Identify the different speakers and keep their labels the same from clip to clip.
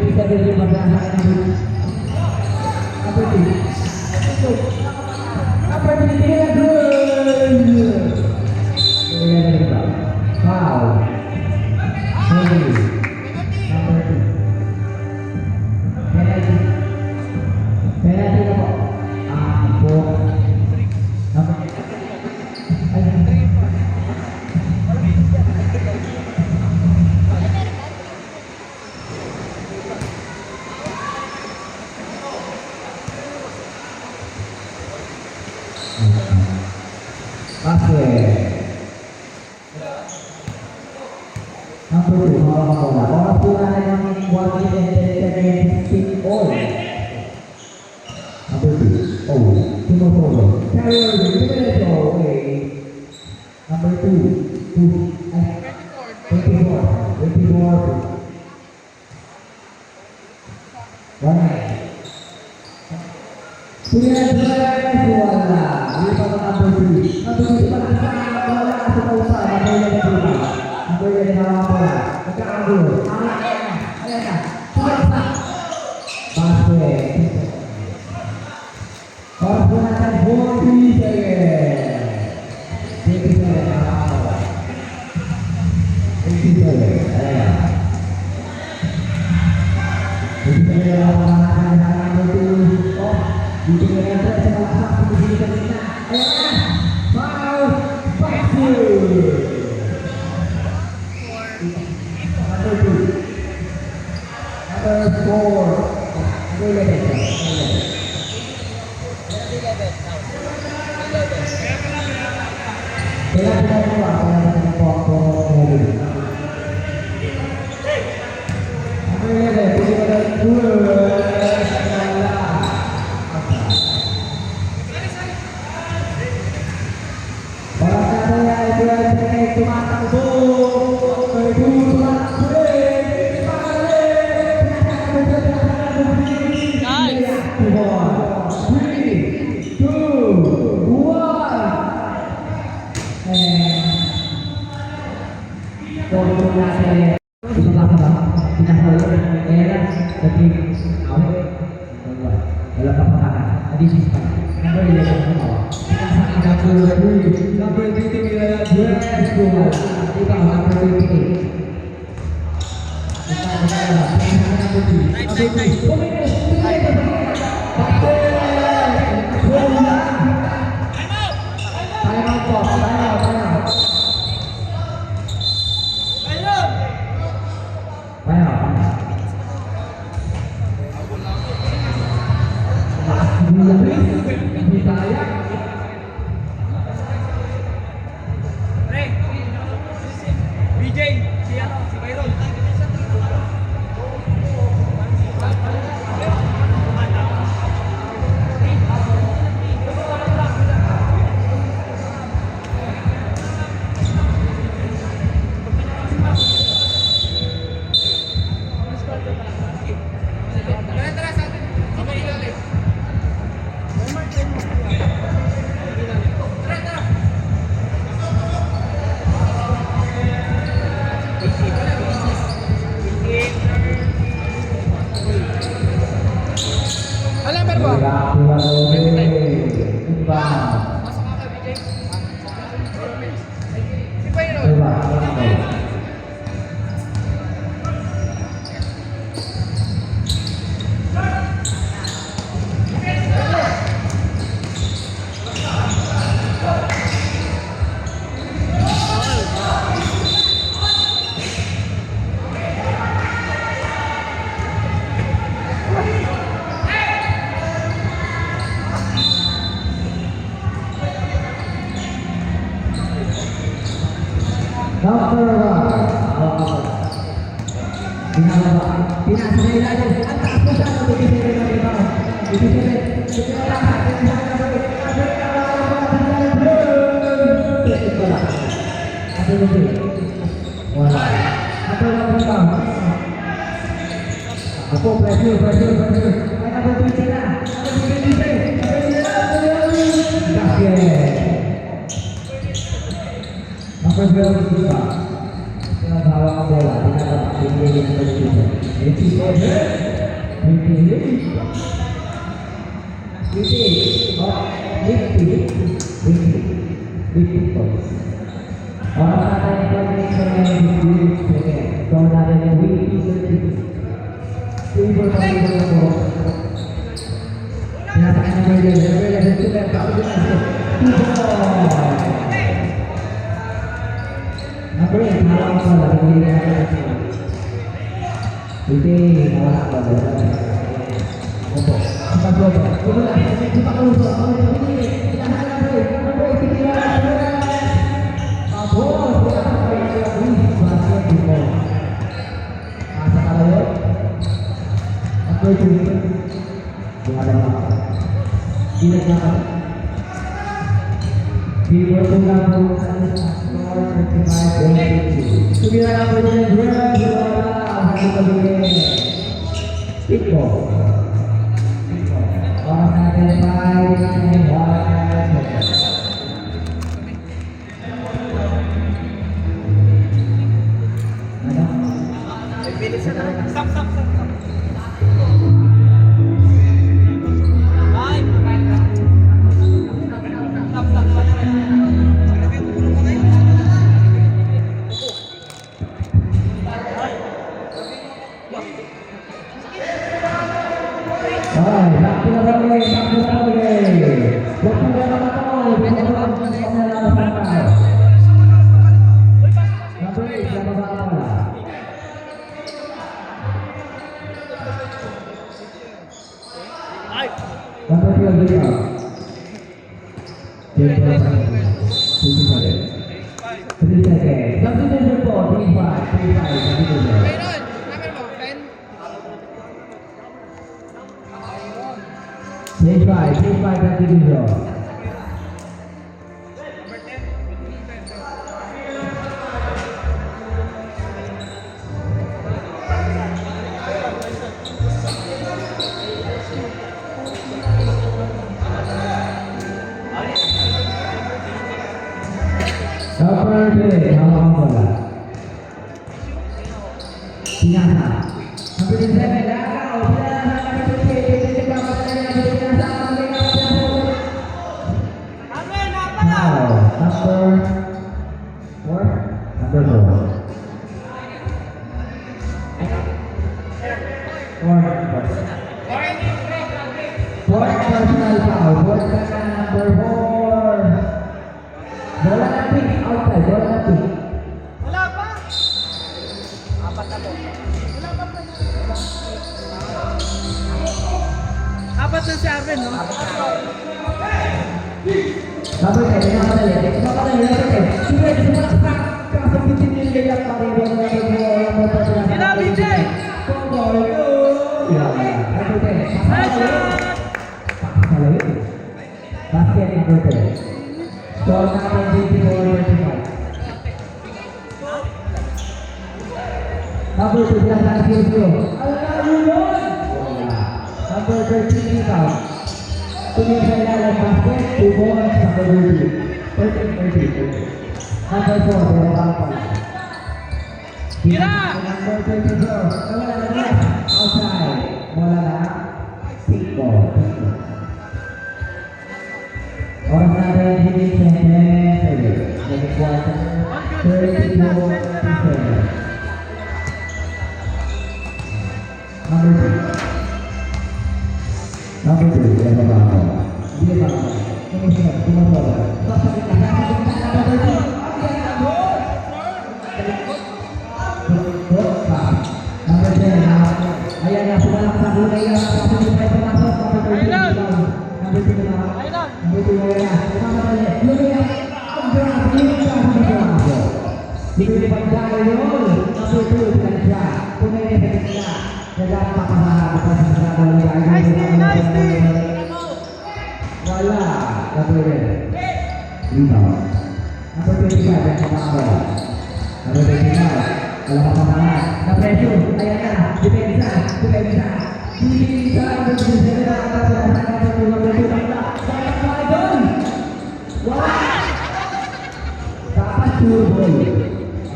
Speaker 1: bisa dari madrasah ini. Apa itu? Apa ini dia gol? Wow. hawak ang bola, tinatapos yung game ng competition. 87, 50 points. Orang natin yung combination ng Willis second. So natin yung Willis second. Silver pa rin yung po. Pinatakin ng Willis. Willis yung super. Number 8, hawak ko lang. Hindi, hawak ko lang. Opo. Kita global. Global. Kita kalusot. Kita hanap ko. Number 8, kita Bola sampai ke Luis Basket di bawah. Masa kalau aku itu ada apa? Tidak ada. Di Portugal skor 35-22. Sembilan poin dua kita begini. Tiko. Orang ada baik dan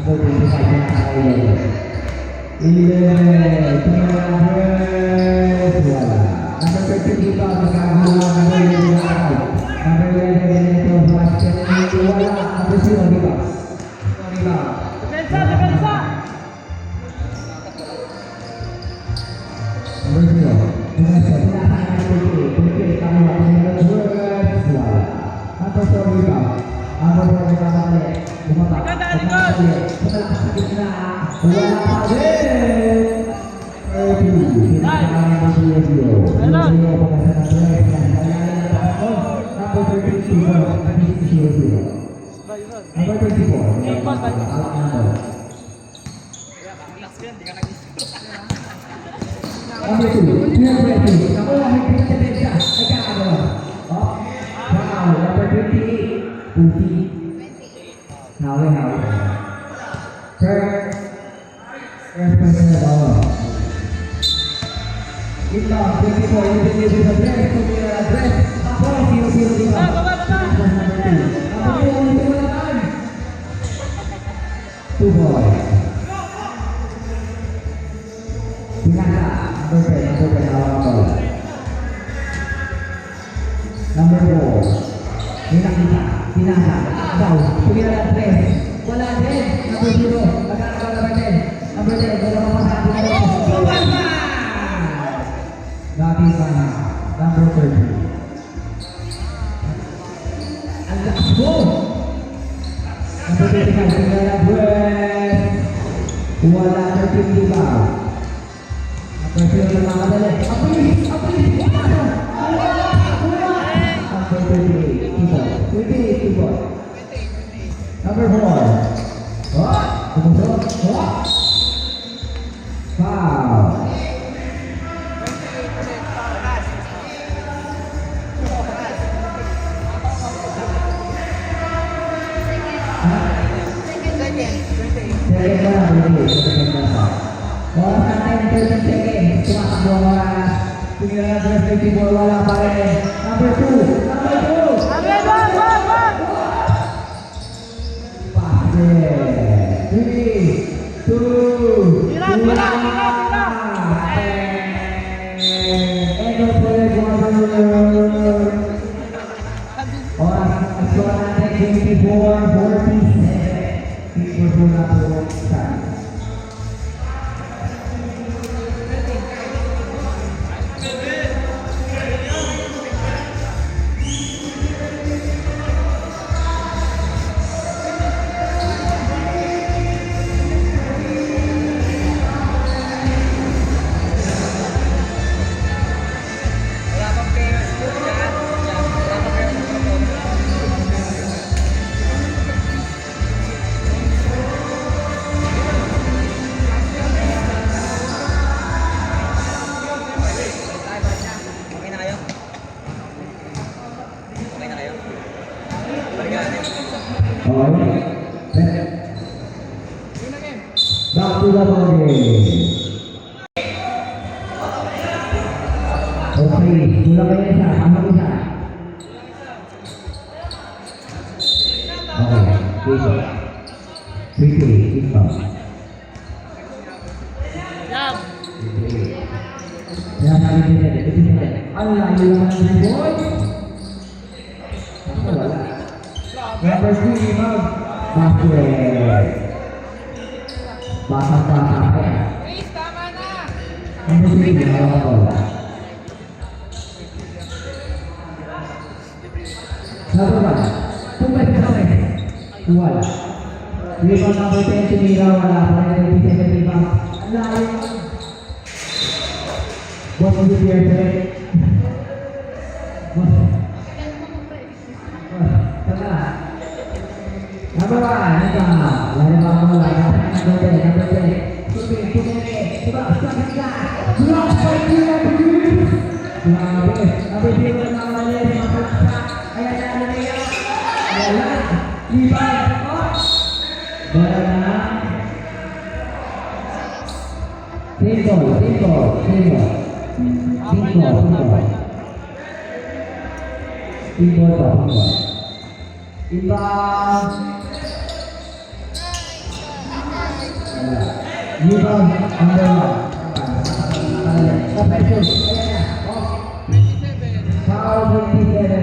Speaker 1: Number 25 na nakakailan. 11. Wala. Number 13 dito. Nagkakawa. Number 11 na out. Number 11 ito. Flash check. Wala. Number 0 dito. Sorry ba?
Speaker 2: Depensa, depensa!
Speaker 1: Number 0. Depensa. Tinatahan ng 28. 28 kami. Number 12. Wala. Number 4 dito. Number 4 dito. Bumaba. Bumaba. Sa gitna. Wala pa din. Pinakain ng Diego. Diego pagkasa ng 12. Number 32. Number 24. Alak number. Number 2. Ako lang may pinatitensya. Nagkakagawa. Wow. Number 28. Puti. Hawi. First person na bawal. Ito, 24. Yung pinili sa dress. Kung yung address. Ako, 0-0 dito. Number 2. Number 2. 2 boy. Pinaka. Number 10. Number 10. Awang bola. Number 4. Pinakita. Pinaka. Daw. Pumila ng dress. Wala din. Number 0. Magkakaroon number 10. Number 10. Wala pa masabi na rin. Pumala! Dati pa na. Number 30. Ang lakas mo! Number 35. Pumila ng dress. Wala na 50 ba? Number 0 na mga madali. Apilis! Wala! Number 38. Keyboard. 28 keyboard. Number 4. Tumusok. Foul. Second na. Oras natin, 30 seconds. Tumakbo ang oras. Tingnan na dress 54, wala pa rin. Number 2. Number 2.
Speaker 2: Wag!
Speaker 1: Passes. 3, 2,
Speaker 2: Tira!
Speaker 1: End of play, oras ang score natin, 24-47. People po na po start. Back to the ball game. Okay, kulang kayo isa. Tama ko isa. Okay, dito. Ito.
Speaker 2: Jam!
Speaker 1: Kaya sabi nila, ang layo naman ng boy. Ako wala. Number 3, mag. Basket. Bata pa.
Speaker 2: Chris, tama na!
Speaker 1: Number 3, hawak ko. Number 1. Tumpay. Wala. Rebound number 10, tumira. Wala pa rin. 27 rebound. Ang layo. What is your play? Number 1, lari bawah, number 10. Coba, start ka. Block by Kira Bugis. Number 0 namanya 15. Ayan na niya. Wala. Libay. Bola na. Timbal. Rebound number 1. Foul 27.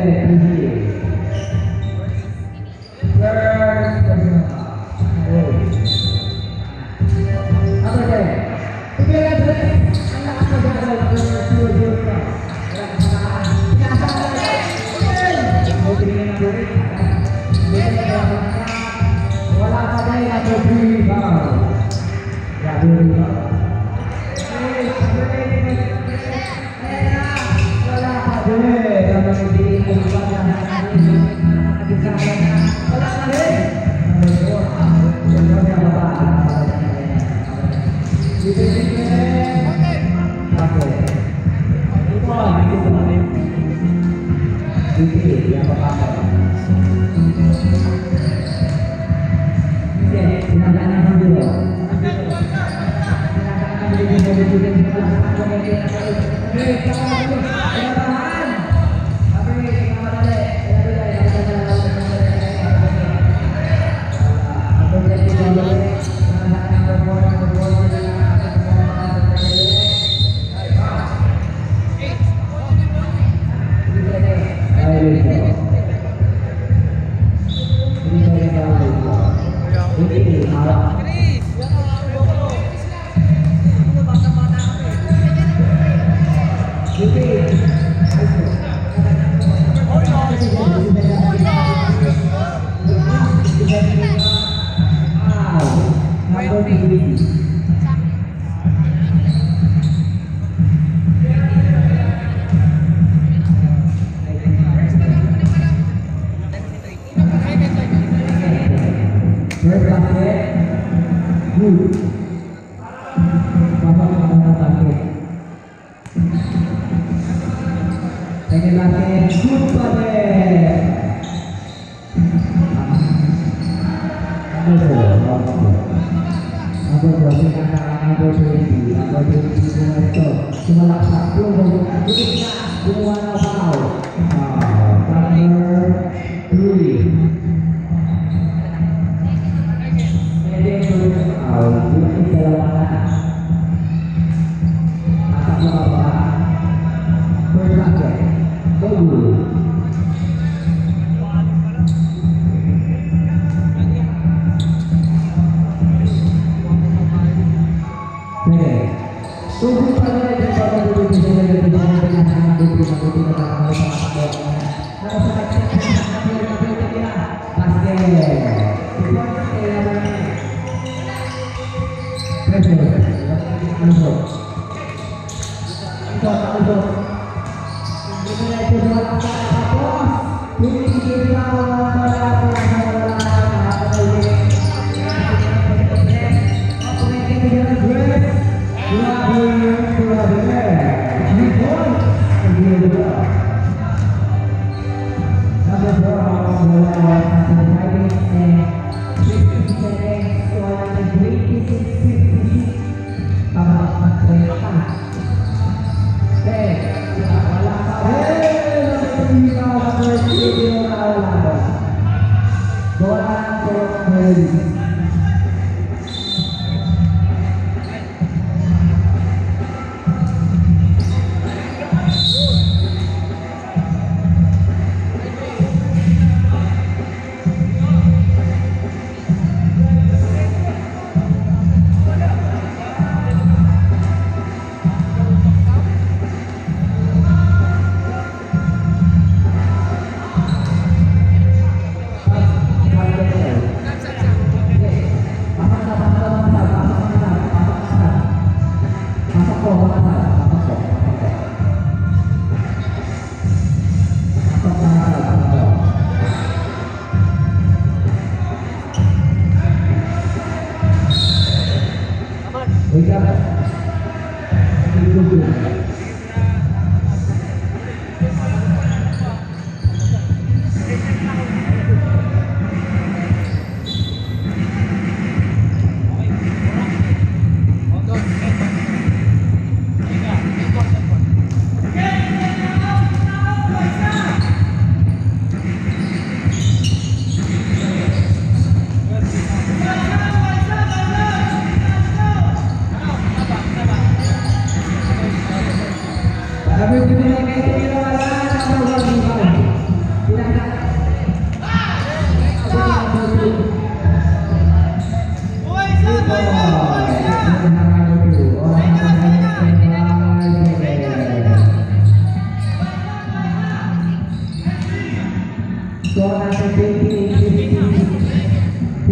Speaker 1: First personal foul. Number 10. Tumira sa ang lakas na gagawin ng studio ka. Wala ka din number 3 foul. Grabe rin ba? Wala ka din. Kapag hindi mo ba na nakakasama na. Wala ka din. Number 4. Ito niya ba?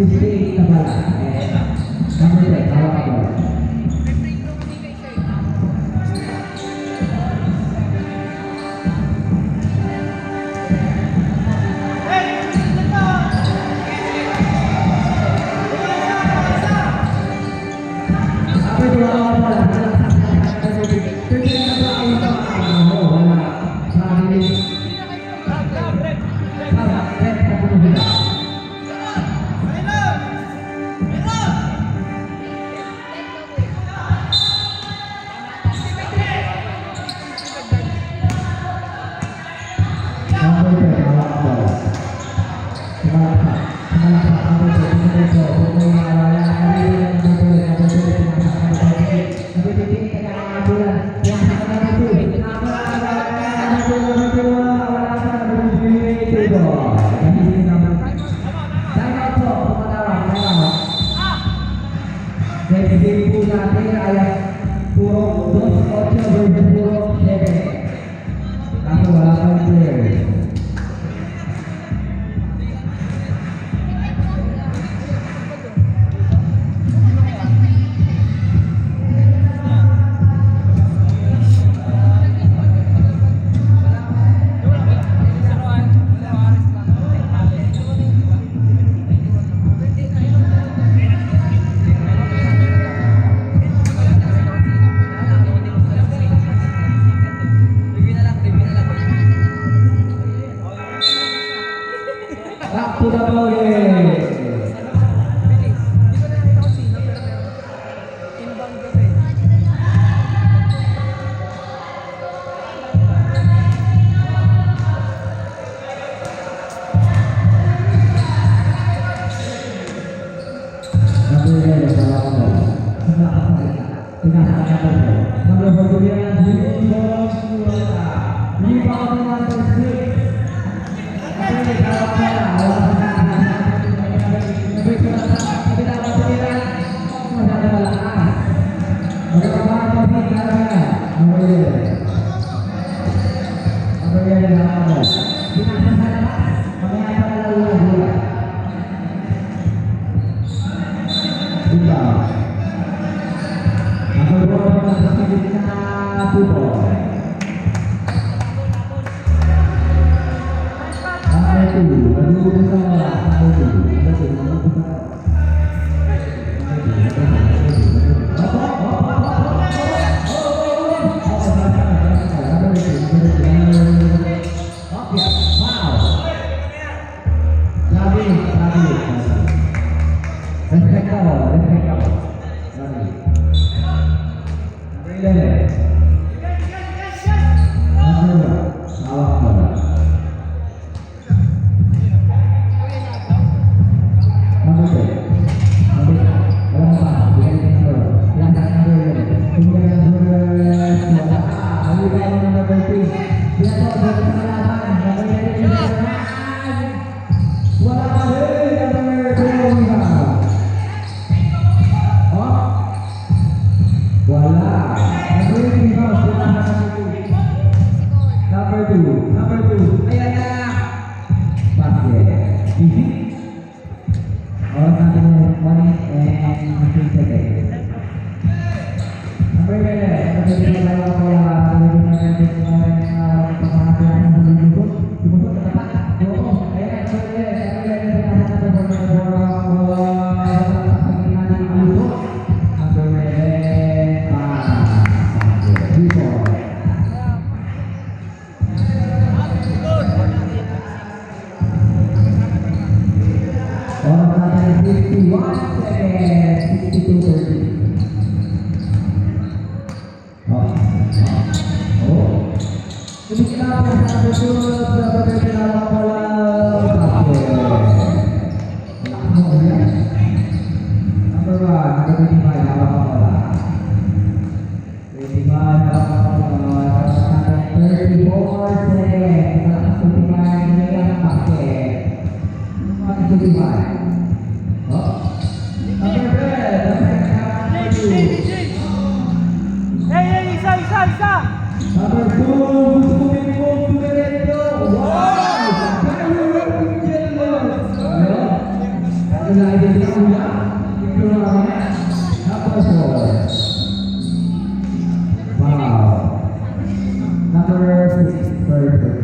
Speaker 1: 58 na bala. Number 10, hawak ka bola. Apa itu hawak bola? Wala. Sabi ni Dari natin ay puro 2-8 versus puro 7. Kaso wala pang player. Back to the ball game. Orang kata 51 seconds, 62 30. Wow. Number 6, perfect.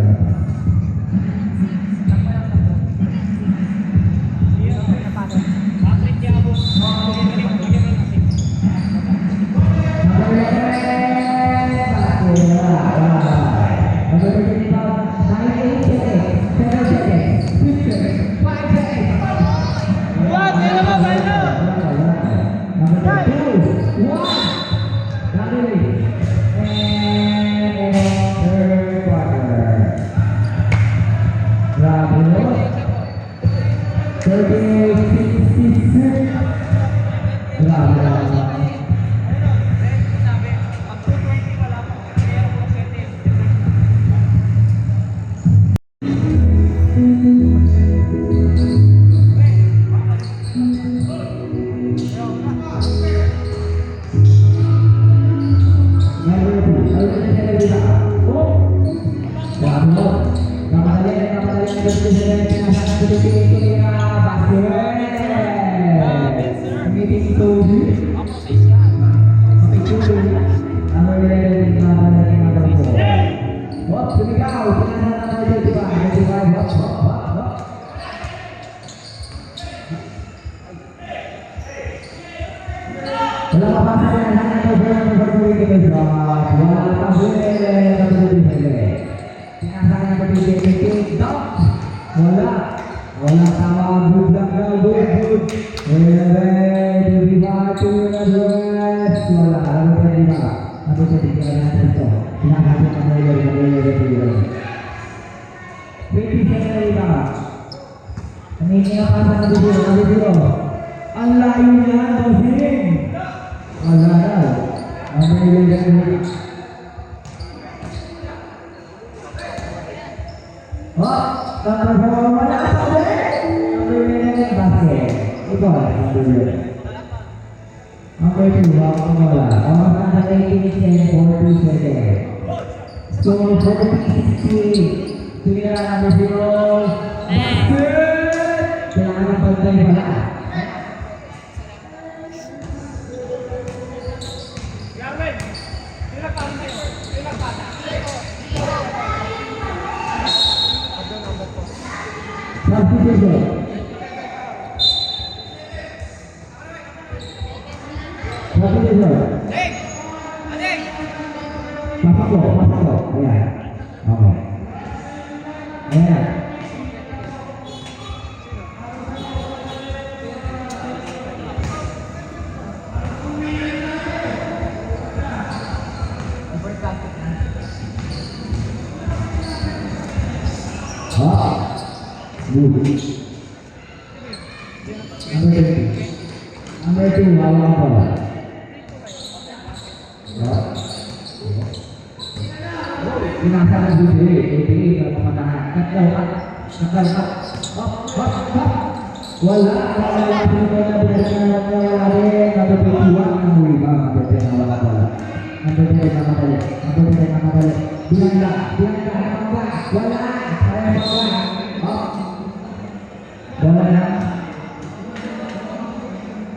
Speaker 1: Wala tama, good luck daw, good. Wala, ano pa rin ba? Ano sa tignan natin ito? Pinakasok ka na yun. 20 seconds ba? Nangingi na pa sa dito. Ang layo niya, bossing! Wala daw. Ano yun? Oh! Number 4, wala pa ulit! Number 11, basket. Ito, number 2, wala. Tawag na sa 18 42 seconds. So, 40-60. Sige na, number 0. Basket! Kailangan ng pagkay pala. Substitution. Pasok ko. Ayan. Okay. Ayan. Good. Number 2, wala pa. Pinasa na dito eh. Kakal. Wala.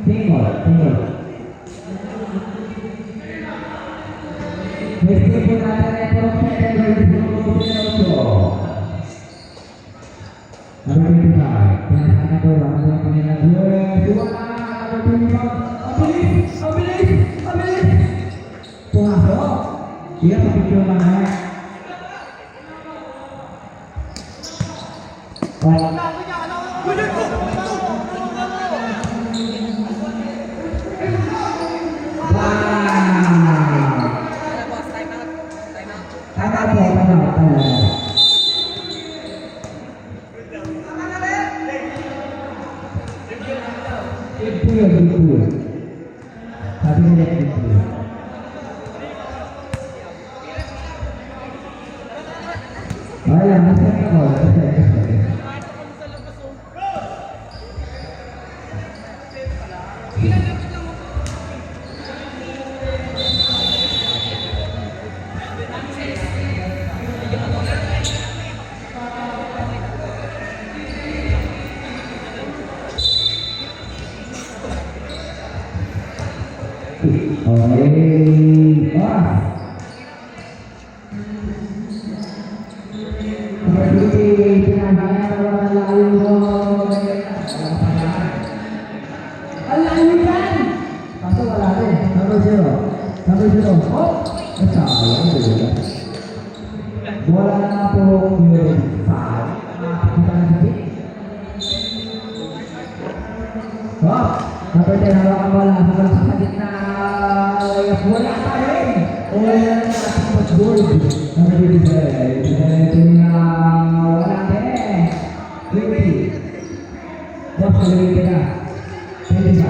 Speaker 1: Tinggal. Meskipun ada proses dari ada kita yang sangat orang yang pengen dia berpikir mana itu yang betul. Tapi ini yang betul. Ayo, masuk ke bawah. Okay, pas. Seperti pinagaya naman layo mo. Ang layo yan! Kaso wala rin. Number 0. Number 0. Oh! Nasayang doon. Wala na po yung saan. Nakakita na natin. Oh! Number 10. Hawakan wala. Hawakan sa gitna. Wala pa rin. Wala na natin mag-gold. Number 27. Ito na wala rin. 20. Boss, kalimutin na. 25.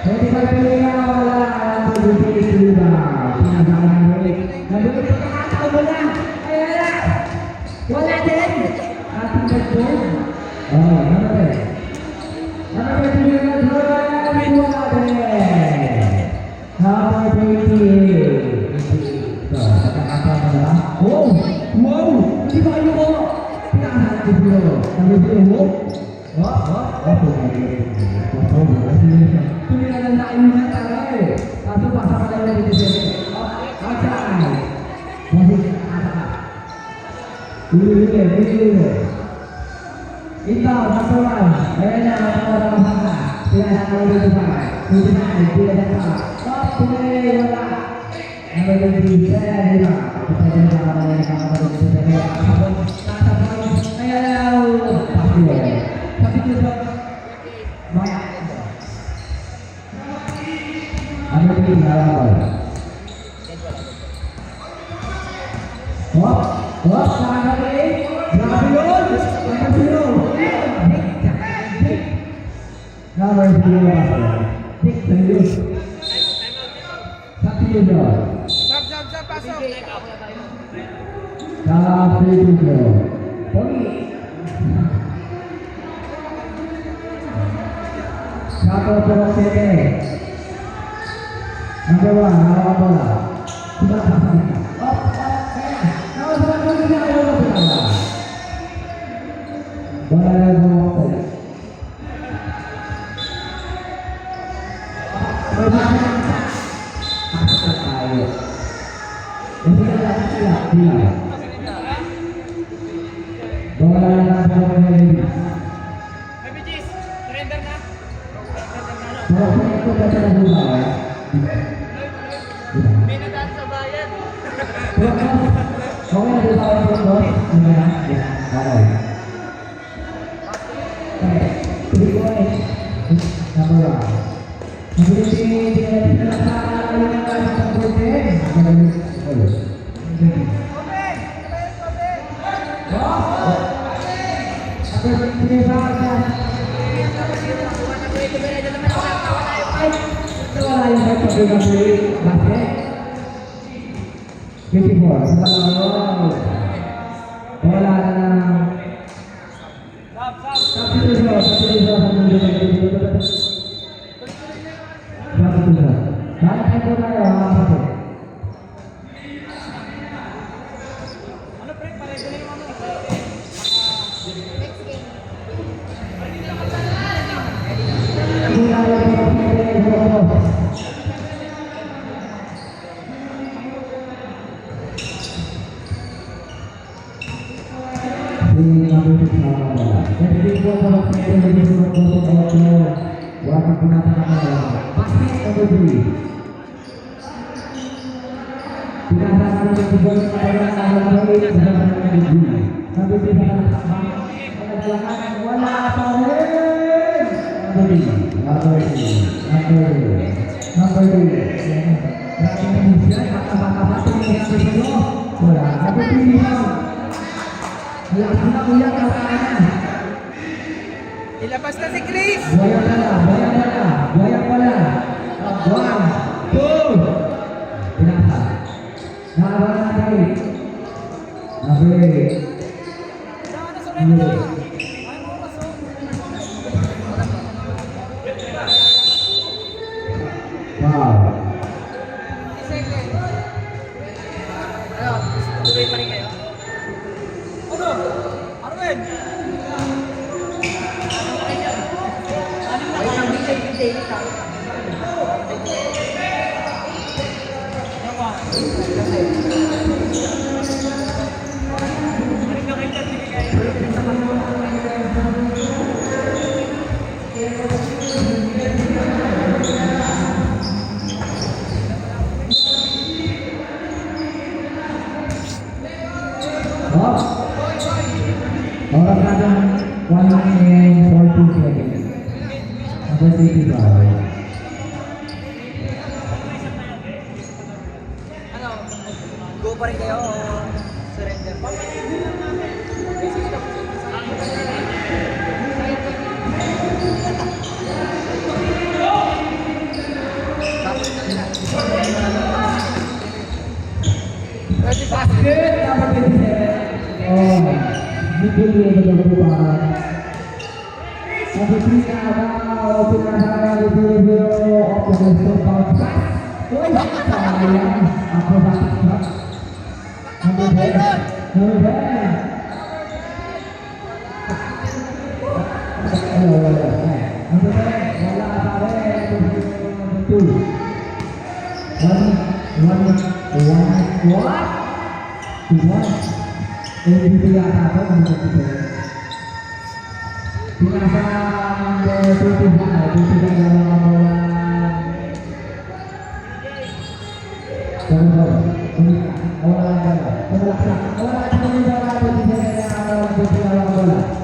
Speaker 1: 25 pili na wala. Nag-uwi na. Pinagawa ng break. Nag-uwi pa kakataon mo na. Ayan na. Wala din. Ating nag-gold. Oh, number 10. Number 20 na wala din. Number 20. So, kakataon mo na. Oh! Wow! Hindi ba kayo mo? Pinakahanap ko sila. Number 0. Tuminan na tayo na tayo. Kaso pasa ka lang na dito. Okay. Masih kata. Dulu. Ikaw, number 1. Ayan na, mga mga. Pinakahanap ko dito pa. Dito na, dito na pa. Stop, tuloy, wala. Number 20, kaya diba? Pwede na ka mga nakakaroon dito. Ayaw. Pasti wala. Pasti dito. Maya. Ano yung nararamdaman? Nakakali. Grabe yun. Number 0. Dick Taylor. Sakti yun.
Speaker 2: Sab, pasok.
Speaker 1: Sakti yun. Pogi. Satu Porok Sete. Number 1, hawa bola. Sudah pasang. Kaya. Kalau sudah kali ini ada bola. Bola bola.
Speaker 2: Baby Jis, surrender na. May nadaan sa bayan. Ano pre, pareho na yung ano. Ilabas na si Chris!
Speaker 1: Goyang bola. 1, 2. Pinasa. Nakabalan na tayo. Nabi. Wow.
Speaker 2: Ano? Tuloy pa rin kayo? Ano? Arwen! Ano na kayo? daily ka.
Speaker 1: Oh. Oras natin 1 minute and 40 seconds. Number 35.
Speaker 2: Ano? Go pa rin kayo o surrender?
Speaker 1: Basket number 27. Oh, Nicole berdepan. Number 3 now, Pinasaya Review of the National Pass. Oh, sayang. Acrobatic shot. Number 10. Number 10. Number 10. Wala pa rin. Number 2. What? Hindi yata ako ang nagtitipid. Pinasang tutibay lang ang mga Wala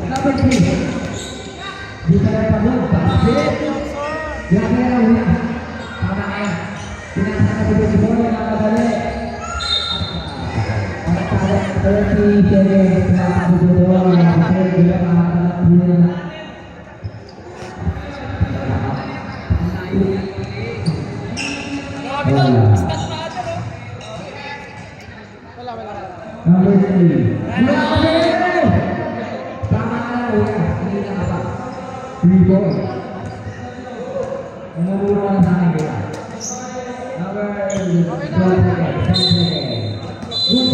Speaker 1: Number 3. Di ka na pagod. Basket. Lagi na ulit. Tama kaya. Pinasang na si Bola na kabali. 30 seconds na pagdudulo ng kapatid bila makakalap nila na Number 3. Tama na uya. Hindi na ka pa. 3-4. Namuro na sa akin kaya. Number 12 seconds. 10 seconds. Good